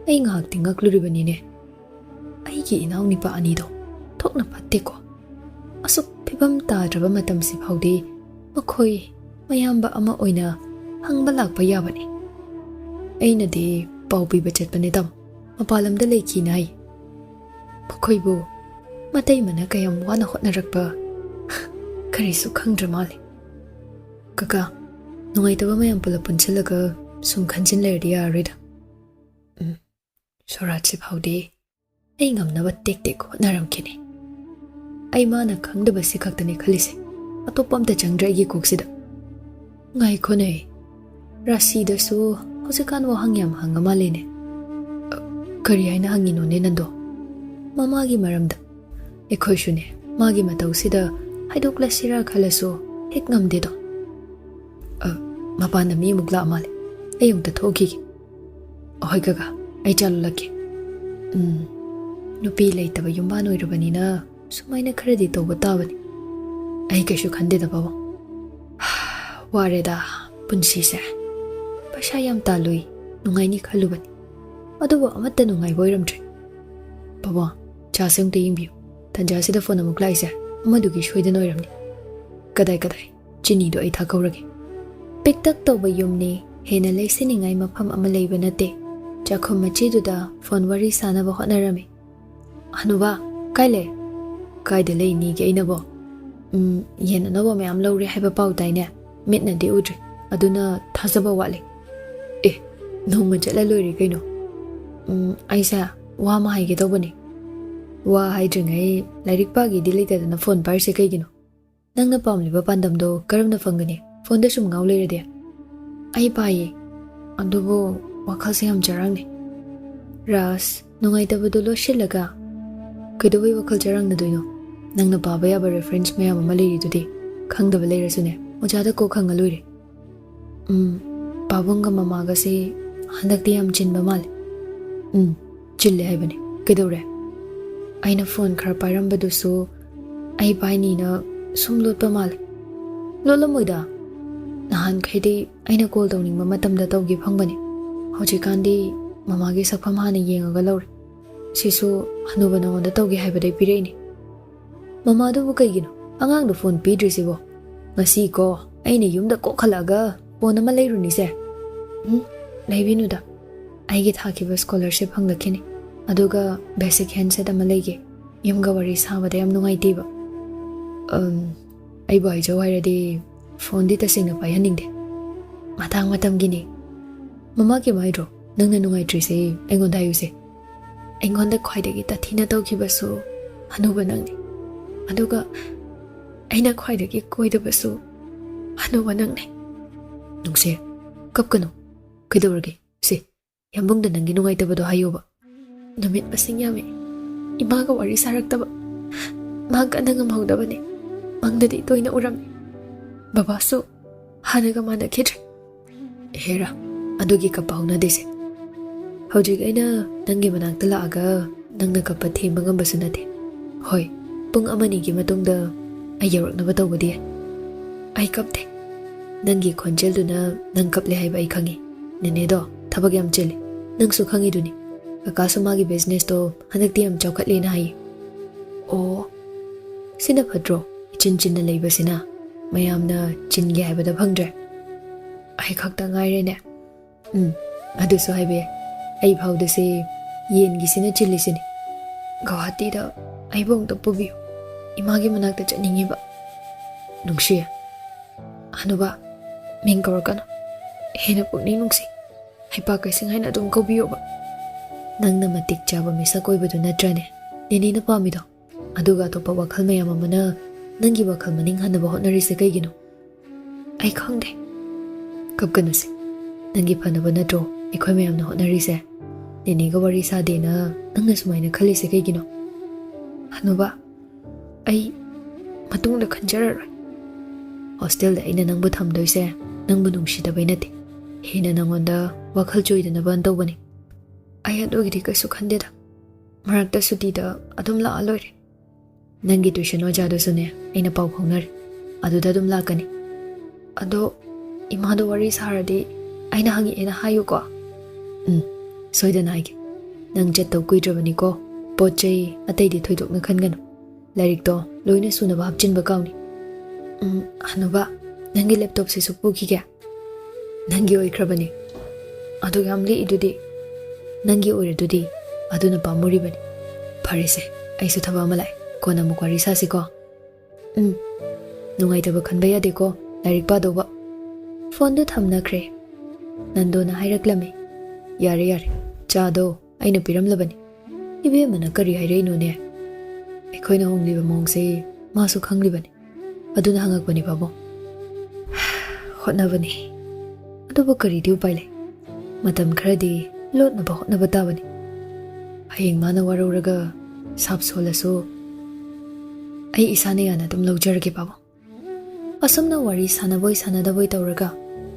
Speaker 1: ꯑꯩ ꯉꯥꯏꯍꯥꯛꯇꯤ ꯉꯛꯂꯨꯔꯤꯕꯅꯤꯅꯦ ꯑꯩꯒꯤ ꯏꯅꯥꯎꯅꯤꯄꯥ ꯑꯅꯤꯗꯣ ꯊꯣꯛꯅ ꯐꯠꯇꯦꯀꯣ ꯑꯁꯨꯛ ꯐꯤꯕꯝ ꯇꯥꯗ꯭ꯔꯕ ꯃꯇꯝꯁꯤ ꯐꯥꯎꯗꯤ ꯃꯈꯣꯏ ꯃꯌꯥꯝꯕ ꯑꯃ ꯑꯣꯏꯅ ꯍꯪꯕ ꯂꯥꯛꯄ ꯌꯥꯕꯅꯤ ꯑꯩꯅꯗꯤ ꯄꯥꯎ ꯄꯤꯕ ꯆꯠꯄꯅꯦ ꯇꯥꯃꯣ ꯃꯄꯥꯟ ꯂꯝꯗ ꯂꯩꯈꯤꯅ ꯍꯥꯏ ꯃꯈꯣꯏꯕꯨ ꯃꯇꯩ ꯃꯅ ꯀꯌꯥꯝ ꯋꯥꯅ ꯍꯣꯠꯅꯔꯛꯄ ꯀꯔꯤꯁꯨ ꯈꯪꯗ꯭ꯔ ꯃꯥꯜꯂꯦ ꯀꯀꯥ ꯅꯨꯡꯉꯥꯏꯇꯕ ꯃꯌꯥꯝ ꯄꯨꯂꯞ ꯄꯨꯟꯁꯤꯜꯂꯒ ꯁꯨꯝ ꯈꯟꯖꯤꯟ ꯂꯩꯔꯗꯤ ꯌꯥꯔꯔꯣꯏꯗ ꯁꯣꯔꯥꯠꯁꯤ ꯐꯥꯎꯗꯤ ꯑꯩ ꯉꯝꯅꯕ ꯇꯦꯛ ꯇꯦꯛ ꯍꯣꯠꯅꯔꯝꯈꯤꯅꯤ ꯑꯩ ꯃꯥꯅ ꯈꯪꯗꯕꯁꯤ ꯈꯛꯇꯅꯤ ꯈꯜꯂꯤꯁꯦ ꯑꯇꯣꯞꯄ ꯑꯝꯇ ꯆꯪꯗ꯭ꯔꯦ ꯑꯩꯒꯤ ꯀꯣꯛꯁꯤꯗ ꯉꯥꯏꯈꯣꯅꯦ ꯔꯥꯁꯤꯗꯁꯨ ꯍꯧꯖꯤꯛꯀꯥꯟ ꯋꯥꯍꯪ ꯌꯥꯝ ꯍꯪꯉ ꯃꯥꯜꯂꯦꯅꯦ ꯀꯔꯤ ꯍꯥꯏꯅ ꯍꯪꯉꯤꯅꯣꯅꯦ ꯅꯪꯗꯣ ꯃꯃꯥꯒꯤ ꯃꯔꯝꯗ ꯑꯩꯈꯣꯏꯁꯨꯅꯦ ꯃꯥꯒꯤ ꯃꯇꯧꯁꯤꯗ ꯍꯥꯏꯗꯣꯛꯂꯁꯤꯔꯥ ꯈꯜꯂꯁꯨ ꯍꯦꯛ ꯉꯝꯗꯦꯗꯣ ꯃꯄꯥꯟꯗ ꯃꯤ ꯑꯃꯨꯛ ꯂꯥꯛꯑ ꯃꯥꯜꯂꯦ ꯑꯩ ꯑꯃꯨꯛꯇ ꯊꯣꯛꯈꯤꯒꯦ ꯑꯍꯣꯏ ꯀꯀꯥ ꯑꯩ ꯆꯥꯂꯨꯜꯂꯛꯀꯦ ꯅꯨꯄꯤ ꯂꯩꯇꯕ ꯌꯨꯝꯕꯥꯟ ꯑꯣꯏꯔꯕꯅꯤꯅ ꯁꯨꯃꯥꯏꯅ ꯈꯔꯗꯤ ꯇꯧꯕ ꯇꯥꯕꯅꯤ ꯑꯩ ꯀꯩꯁꯨ ꯈꯟꯗꯦꯗ ꯄꯥꯕꯨꯡ ꯋꯥꯔꯦꯗ ꯄꯨꯟꯁꯤꯁꯦ ꯄꯩꯁꯥ ꯌꯥꯝ ꯇꯥꯜꯂꯨꯏ ꯅꯨꯡꯉꯥꯏꯅꯤ ꯈꯜꯂꯨꯕꯅꯤ ꯑꯗꯨꯕꯨ ꯑꯃꯠꯇ ꯅꯨꯡꯉꯥꯏꯕ ꯑꯣꯏꯔꯝꯗ꯭ꯔꯦ ꯄꯥꯕꯨꯡ ꯆꯥꯁꯦ ꯑꯃꯨꯛꯇ ꯌꯦꯡꯕꯤꯌꯨ ꯇꯟꯖꯥꯁꯤꯗ ꯐꯣꯟ ꯑꯃꯨꯛ ꯂꯥꯛꯏꯁꯦ ꯑꯃꯗꯨꯒꯤ ꯁꯣꯏꯗꯅ ꯑꯣꯏꯔꯝꯅꯤ ꯀꯗꯥꯏ ꯆꯤꯅꯤꯗꯣ ꯑꯩ ꯊꯥꯈꯧꯔꯒꯦ ꯄꯤꯛꯇꯛ ꯇꯧꯕ ꯌꯨꯝꯅꯤ ꯍꯦꯟꯅ ꯂꯩꯁꯤꯟꯅꯤꯡꯉꯥꯏ ꯃꯐꯝ ꯑꯃ ꯂꯩꯕ ꯅꯠꯇꯦ ꯆꯥꯛꯈꯨꯝ ꯃꯆꯤꯗꯨꯗ ꯐꯣꯟ ꯋꯥꯔꯤ ꯁꯥꯅꯕ ꯍꯣꯠꯅꯔꯝꯃꯤ ꯍꯅꯨꯕ ꯀꯥꯏ ꯂꯩ ꯀꯥꯏꯗ ꯂꯩꯅꯤꯒꯦ ꯑꯩꯅꯕꯣ ꯌꯦꯟ ꯑꯅꯧꯕ ꯃꯌꯥꯝ ꯂꯧꯔꯦ ꯍꯥꯏꯕ ꯄꯥꯎ ꯇꯥꯏꯅꯦ ꯃꯤꯠꯅꯗꯤ ꯎꯗ꯭ꯔꯤ ꯑꯗꯨꯅ ꯊꯥꯖꯕ ꯋꯥꯠꯂꯤ ꯅꯣꯡꯃ ꯆꯠꯂ ꯂꯣꯏꯔꯦ ꯀꯩꯅꯣ ꯑꯩꯁꯦ ꯋꯥ ꯑꯃ ꯍꯥꯏꯒꯦ ꯇꯧꯕꯅꯤ ꯋꯥ ꯍꯥꯏꯗ꯭ꯔꯤꯉꯩ ꯂꯥꯏꯔꯤꯛ ꯄꯥꯒꯦꯗꯤ ꯂꯩꯇꯗꯅ ꯐꯣꯟ ꯄꯥꯏꯔꯤꯁꯦ ꯀꯩꯒꯤꯅꯣ ꯅꯪꯅ ꯄꯥꯝꯂꯤꯕ ꯄꯥꯟꯗꯝꯗꯣ ꯀꯔꯝꯅ ꯐꯪꯒꯅꯤ ꯐꯣꯟꯗ ꯁꯨꯝ ꯉꯥꯎ ꯂꯩꯔꯗꯤ ꯑꯩ ꯄꯥꯏꯌꯦ ꯑꯗꯨꯕꯨ ꯋꯥꯈꯜꯁꯦ ꯌꯥꯝ ꯆꯔꯥꯡꯅꯩ ꯔꯥꯁ ꯅꯨꯡꯉꯥꯏꯇꯕꯗꯣ ꯂꯣꯠꯁꯤꯜꯂꯒ ꯀꯩꯗꯧꯕꯩ ꯋꯥꯈꯜ ꯆꯔꯥꯡꯅꯗꯣꯏꯅꯣ ꯅꯪꯅ ꯄꯥꯕ ꯌꯥꯕ ꯔꯦꯐꯔꯦꯟꯁ ꯃꯌꯥꯝ ꯑꯃ ꯂꯩꯔꯤꯗꯨꯗꯤ ꯈꯪꯗꯕ ꯂꯩꯔꯁꯨꯅꯦ ꯑꯣꯖꯥꯗ ꯀꯣꯛ ꯍꯪꯉ ꯂꯣꯏꯔꯦ ꯄꯥꯕꯨꯡꯒ ꯃꯃꯥꯒꯁꯤ ꯍꯟꯗꯛꯇꯤ ꯌꯥꯝ ꯆꯤꯟꯕ ꯃꯥꯜꯂꯦ ꯆꯤꯜꯂꯦ ꯍꯥꯏꯕꯅꯤ ꯀꯩꯗꯧꯔꯦ ꯑꯩꯅ ꯐꯣꯟ ꯈꯔ ꯄꯥꯏꯔꯝꯕꯗꯨꯁꯨ ꯑꯩ ꯄꯥꯏꯅꯤꯅ ꯁꯨꯝ ꯂꯣꯠꯄ ꯃꯥꯜꯂꯦ ꯂꯣꯠꯂꯝꯃꯣꯏꯗ ꯅꯍꯥꯟꯈꯩꯗꯤ ꯑꯩꯅ ꯀꯣꯜ ꯇꯧꯅꯤꯡꯕ ꯃꯇꯝꯗ ꯇꯧꯒꯦ ꯐꯪꯕꯅꯤ ꯍꯧꯖꯤꯛꯀꯥꯟꯗꯤ ꯃꯃꯥꯒꯤ ꯁꯛꯐꯝ ꯍꯥꯟꯅ ꯌꯦꯡꯉꯒ ꯂꯧꯔꯦ ꯁꯤꯁꯨ ꯍꯅꯨꯕ ꯅꯉꯣꯟꯗ ꯇꯧꯒꯦ ꯍꯥꯏꯕꯗꯩ ꯄꯤꯔꯛꯏꯅꯤ ꯃꯃꯥꯗꯨꯕꯨ ꯀꯩꯒꯤꯅꯣ ꯑꯉꯥꯡꯗꯣ ꯐꯣꯟ ꯄꯤꯗ꯭ꯔꯤꯁꯤꯕꯣ ꯉꯁꯤꯀꯣ ꯑꯩꯅ ꯌꯨꯝꯗ ꯀꯣꯛ ꯍꯜꯂꯛꯑꯒ ꯐꯣꯟ ꯑꯃ ꯂꯩꯔꯨꯅꯤꯁꯦ ꯂꯩꯕꯤꯅꯨꯗ ꯑꯩꯒꯤ ꯊꯥꯈꯤꯕ ꯁ꯭ꯀꯣꯂꯔship ꯐꯪꯂꯛꯈꯤꯅꯤ ꯑꯗꯨꯒ ꯕꯦꯁꯤꯛ ꯍꯦꯟꯁꯦꯠ ꯑꯃ ꯂꯩꯒꯦ ꯌꯨꯝꯒ ꯋꯥꯔꯤ ꯁꯥꯕꯗ ꯌꯥꯝ ꯅꯨꯡꯉꯥꯏꯇꯦꯕ ꯑꯩꯕꯨ ꯍꯥꯏꯖꯧ ꯍꯥꯏꯔꯗꯤ ꯐꯣꯟꯗꯤ ꯇꯁꯦꯡꯅ ꯄꯥꯏꯍꯟꯅꯤꯡꯗꯦ ꯃꯇꯥꯡ ꯃꯇꯝꯒꯤꯅꯤ ꯃꯃꯥ ꯀꯩꯝ ꯍꯥꯏꯗ꯭ꯔꯣ ꯅꯪꯅ ꯅꯨꯡꯉꯥꯏꯇ꯭ꯔꯤꯁꯦ ꯑꯩꯉꯣꯟꯗ ꯍꯥꯏꯌꯨꯁꯦ ꯑꯩꯉꯣꯟꯗ ꯈ꯭ꯋꯥꯏꯗꯒꯤ ꯇꯊꯤꯅ ꯇꯧꯈꯤꯕꯁꯨ ꯍꯅꯨꯕ ꯅꯪꯅꯤ ꯑꯗꯨꯒ ꯑꯩꯅ ꯈ꯭ꯋꯥꯏꯗꯒꯤ ꯀꯣꯏꯗꯕꯁꯨ ꯍꯅꯨꯕ ꯅꯪꯅꯤ ꯅꯨꯡꯁꯦ ꯀꯞꯀꯅꯨ ꯀꯩꯗꯧꯔꯒꯦ ꯁꯤ ꯌꯥꯝꯕꯨꯡꯗ ꯅꯪꯒꯤ ꯅꯨꯡꯉꯥꯏꯇꯕꯗꯣ ꯍꯥꯏꯌꯣꯕ ꯅꯨꯃꯤꯠ ꯃꯁꯤꯡ ꯌꯥꯝꯃꯤ ꯏꯃꯥꯒ ꯋꯥꯔꯤ ꯁꯥꯔꯛꯇꯕ ꯃꯥ ꯀꯟꯅ ꯉꯝꯍꯧꯗꯕꯅꯤ ꯃꯪꯗꯗꯤ ꯇꯣꯏꯅ ꯎꯔꯝꯃꯤ ꯕꯕꯥꯁꯨ ꯍꯥꯟꯅꯒ ꯃꯥꯟꯅꯈꯤꯗ꯭ꯔꯦ ꯍꯦꯔꯥ ꯑꯗꯨꯒꯤ ꯀꯞꯄ ꯍꯧꯅꯗꯦꯁꯦ ꯍꯧꯖꯤꯛ ꯑꯩꯅ ꯅꯪꯒꯤ ꯃꯅꯥꯛꯇ ꯂꯥꯛꯑꯒ ꯅꯪꯅ ꯀꯞꯄ ꯊꯦꯝꯕ ꯉꯝꯕꯁꯨ ꯅꯠꯇꯦ ꯍꯣꯏ ꯄꯨꯡ ꯑꯃꯅꯤꯒꯤ ꯃꯇꯨꯡꯗ ꯑꯩ ꯌꯧꯔꯛꯅꯕ ꯇꯧꯕꯗꯤ ꯌꯥꯏ ꯑꯩ ꯀꯞꯇꯦ ꯅꯪꯒꯤ ꯈꯣꯟꯖꯦꯜꯗꯨꯅ ꯅꯪ ꯀꯞꯂꯦ ꯍꯥꯏꯕ ꯑꯩ ꯈꯪꯉꯤ ꯅꯦꯅꯦꯗꯣ ꯊꯕꯛ ꯌꯥꯝ ꯆꯤꯜꯂꯤ ꯅꯪꯁꯨ ꯈꯪꯉꯤꯗꯨꯅꯤ ꯀꯀꯥꯁꯨ ꯃꯥꯒꯤ ꯕꯤꯖꯤꯅꯦꯁꯇꯣ ꯍꯟꯗꯛꯇꯤ ꯌꯥꯝ ꯆꯥꯎꯈꯠꯂꯦꯅ ꯍꯥꯏꯌꯦ ꯑꯣ ꯁꯤꯅ ꯐꯠꯇ꯭ꯔꯣ ꯏꯆꯤꯟ ꯆꯤꯟꯅ ꯂꯩꯕꯁꯤꯅ ꯃꯌꯥꯝꯅ ꯆꯤꯟꯒꯦ ꯍꯥꯏꯕꯗ ꯐꯪꯗ꯭ꯔꯦ ꯑꯩ ꯈꯛꯇ ꯉꯥꯏꯔꯦꯅꯦ ꯑꯗꯨꯁꯨ ꯍꯥꯏꯕ ꯌꯥꯏ ꯑꯩ ꯐꯥꯎꯗꯁꯦ ꯌꯦꯟꯒꯤꯁꯤꯅ ꯆꯤꯜꯂꯤꯁꯤꯅꯤ ꯒꯧꯍꯥꯇꯤꯗ ꯑꯩꯕꯨ ꯑꯃꯨꯛꯇ ꯄꯨꯕꯤꯌꯨ ꯏꯃꯥꯒꯤ ꯃꯅꯥꯛꯇ ꯆꯠꯅꯤꯡꯉꯤꯕ ꯅꯨꯡꯁꯤ ꯍꯅꯨꯕ ꯃꯤꯡ ꯀꯧꯔꯛꯀꯅꯨ ꯍꯦꯟꯅ ꯄꯨꯛꯅꯤꯡ ꯅꯨꯡꯁꯤ ꯍꯩꯄꯥ ꯀꯩꯁꯤꯡ ꯍꯥꯏꯅ ꯑꯗꯨꯝ ꯀꯧꯕꯤꯌꯣꯕ ꯅꯪꯅ ꯃꯇꯤꯛ ꯆꯥꯕ ꯃꯤꯁꯛ ꯑꯣꯏꯕꯗꯨ ꯅꯠꯇ꯭ꯔꯅꯦ ꯅꯦꯅꯦꯅ ꯄꯥꯝꯃꯤꯗꯣ ꯑꯗꯨꯒ ꯑꯇꯣꯞꯄ ꯋꯥꯈꯜ ꯃꯌꯥꯝ ꯑꯃꯅ ꯅꯪꯒꯤ ꯋꯥꯈꯜ ꯃꯅꯤꯡ ꯍꯟꯅꯕ ꯍꯣꯠꯅꯔꯤꯁꯦ ꯀꯩꯒꯤꯅꯣ ꯑꯩ ꯈꯪꯗꯦ ꯀꯞꯀꯅꯨꯁꯦ ꯅꯪꯒꯤ ꯐꯅꯕ ꯅꯠꯇ꯭ꯔꯣ ꯑꯩꯈꯣꯏ ꯃꯌꯥꯝꯅ ꯍꯣꯠꯅꯔꯤꯁꯦ ꯅꯦꯅꯦꯒ ꯋꯥꯔꯤ ꯁꯥꯗꯦꯅ ꯅꯪꯅ ꯁꯨꯃꯥꯏꯅ ꯈꯜꯂꯤꯁꯦ ꯀꯩꯒꯤꯅꯣ ꯍꯅꯨꯕ ꯑꯩ ꯃꯇꯨꯡꯗ ꯈꯟꯖꯔꯔꯣꯏ ꯍꯣꯁꯇꯦꯜꯗ ꯑꯩꯅ ꯅꯪꯕꯨ ꯊꯝꯗꯣꯏꯁꯦ ꯅꯪꯕꯨ ꯅꯨꯡꯁꯤꯗꯕꯩ ꯅꯠꯇꯦ Hina nangonda wakhal choidana ban tawbani. Ai adogidi kaisu khandeda. Marakta sutida adum la aloire. Nangi tuition ojado sune aina pau phongnare. Aduda adum lakani. Ado imado wari saradi aina hangi ena hayu ko. Soidana haige. Nang jet taw kuidrabani ko. Pochai ataidi thoidokna khanganu. Lairik to loina sunaba hapchinba kauni. Hanuba nangi laptop se supuki kya. Nangi oikrabani. Adu gamli idudi. Nangi oiredudi. Aduna pamuribani. Parise aisu thaba malai. Kona mukwari sasi ko. Nungaitaba khanba yade ko. Lairik padoba. Phone do thamnakre. Nandona hairaklame. Yare yare. Chado aina piramlabani. Ibe mana kari haireno ne. Ekoina hongliba mongse masu khanglibani. Aduna hangakbani babo. Hotnabani. Aduba kari di upai lai. Matam kharadi lotnaba hotnaba tabani. Hayeng mana warauraga sap solaso. Ai isane yana dum lawjarage babo. Asumna wari sanaboi sanadaboi tawraga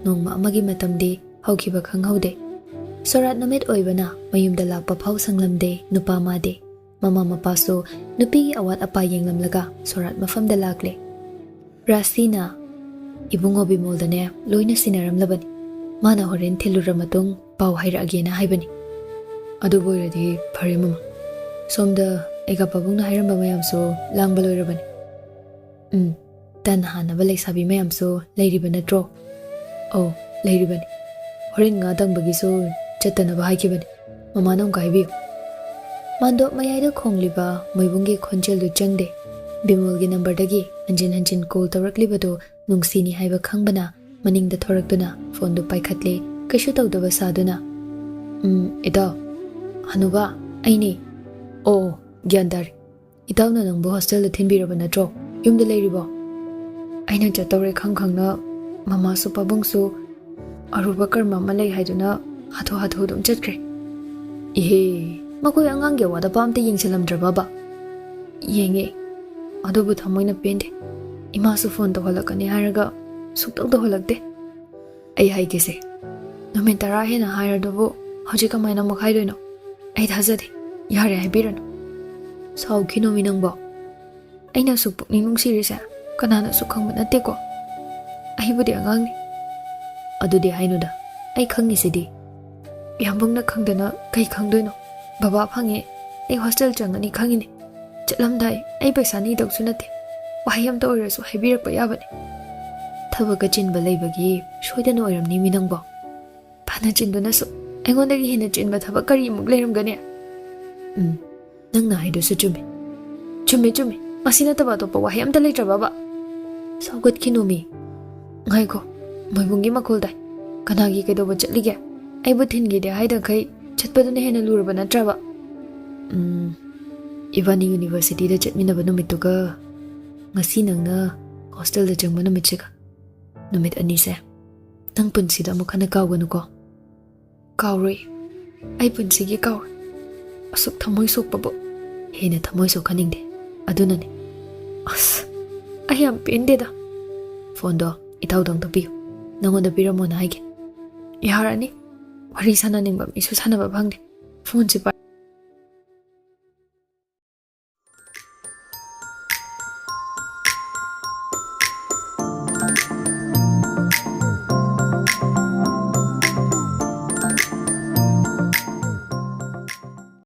Speaker 1: nongma amagi matamdi haukiba khanghaude. Sorat namit oibana mayumda lakpa phau sanglamde nupa made. Mama mapaso nupi awat apa yenglamlaga sorat mafamda lakle. Rasina ibungo bimoldane loina sinaramlabani. Mana horen thilura matung pau haira agena haibani. Adu boiradi phare mama. Somda ega pabungna hairamba mayamso langba loirabani. Tan hanaba leisabi mayamso leiriba natro. Oh, leiribani. Horen nga dangbagiso chatanaba haikibani. Mama nong kaibiyo. Mando mayayda khongliba moibungi khonjeldu changde. Bimolgi number dagi hanjin call tawraklibado nungsini haiba khangbana maningda thoraktuna phone du paikhatle kaishu tawdaba saduna. Ida hanuba aini. Oh, gyandar. Idawna nangbo hostel da thinbiraba natro. Yumda leiribo. Aina chatawre khangna mama su pabungsu aruba karma malai haiduna hatho dum chatkre. Ihe makoi angang ge wada pamte yingsalamdra baba. Yenge adubu thamoina pende. Ima su phone to holakani haraga suktaw to holakte. Ai haige se. Nomen tara hena hairadobu hojika maina mokhaidoino. Ai thajade. Yare haibirano. Saukino minangbo. Aina su pukning nungsirisa. Kanana su khangba natte ko. Ai budi angangni. Adudi hainuda. Ai khangi sidi. Yambungna khangdana kai khangdoino. Baba phange ai hostel changani khangini. Chatlamdai ai paisa ni dawsu natte. Wahayam to oirasu haibirakpa yabani. Thabaga chinba leibagi soidana oiramni minangbo. Phana chinduna su aingondagi hena chinba thaba kari muk leiramgane. Nangna haidusu chume. Chume. Masina taba topa wahayam ta leitra baba. Saugat kinomi. Ngai ko. Moibungi makolda. Kanagi kedoba chatlige. Ai buthin gi de haida kai chatpaduna hena luraba natraba. Ibani university da chatminaba numituga ngasi nangna hostel da jangba numitchiga. Numit anise. Nang punsida amuk hana kawganu ko. Kawroi. Ai punsigi kaw. Asuk thamoy sokpabo. Hena thamoy sokhaningde. Adunani. As. Ai am pendeda. Fondo itawdang tabiyo. Nangonda piramo na haige. Yaharani. Wari sana ningbam isu sana babangde. Phone si